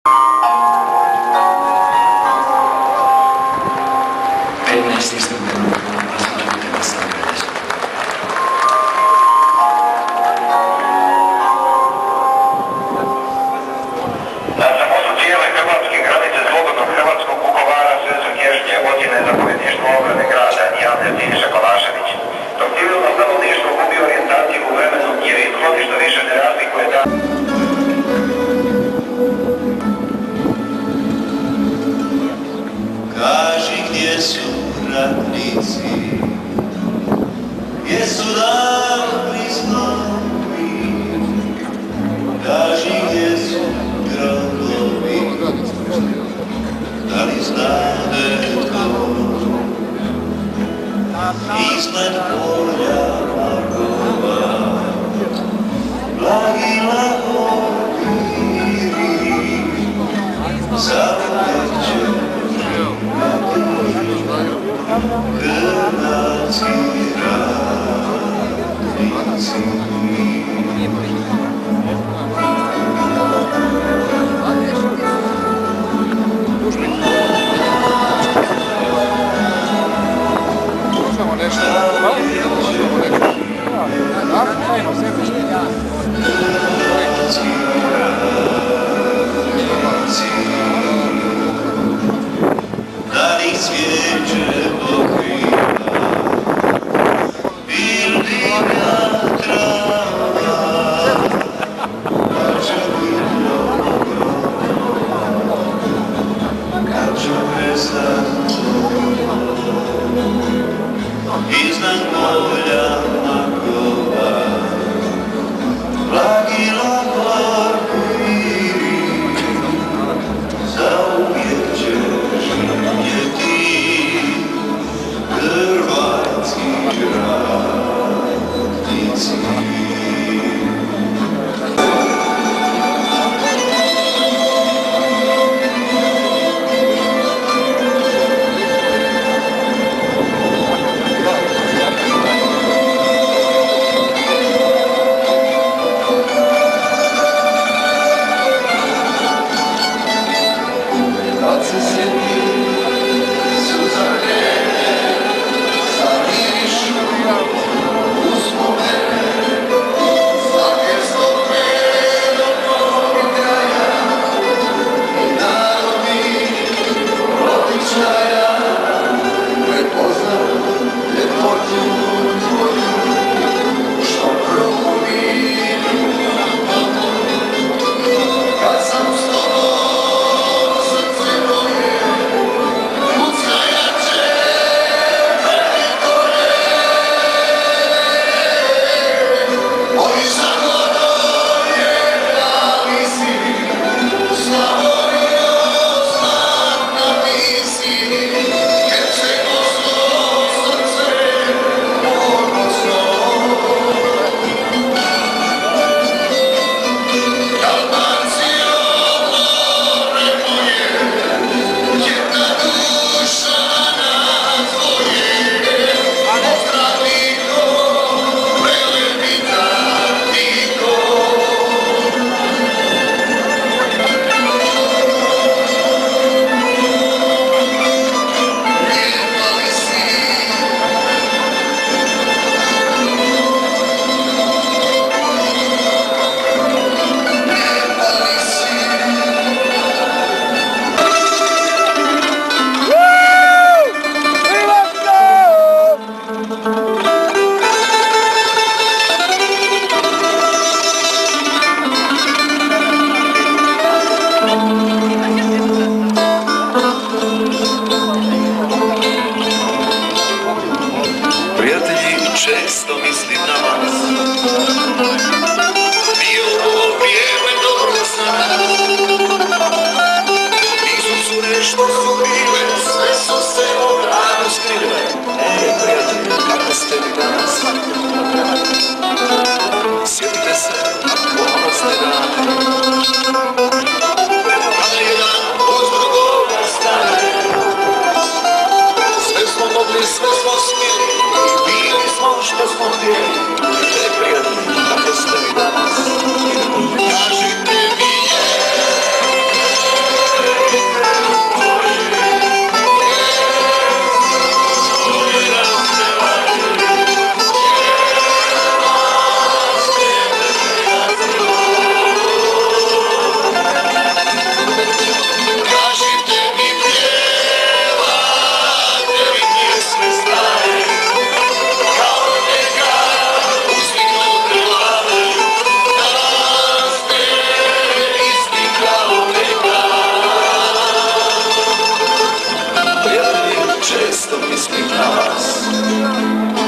15 stupnjeva razmažite na sagrade. Na samosu cijele hrvatske granice slobodnog hrvatskog Vukovara sve su tješnje ocjene zapovjedništvo obrane grada i javlja Siniša Kolašević. Dok civilno stanovništvo gubi orijentaciju u vremenu jer ishodi što više ne razlikuje da... Kaži gdje su ratnici, gdje su davni snovi, kaži gdje su gradovi, da li znade tko, iznad polja Markova, blagi lahoviri, zavljeće hrvatski radnici. Možemo nešto, možemo nešto. Ajmo sebi. Hrvatski radnici, da li svijeće Bog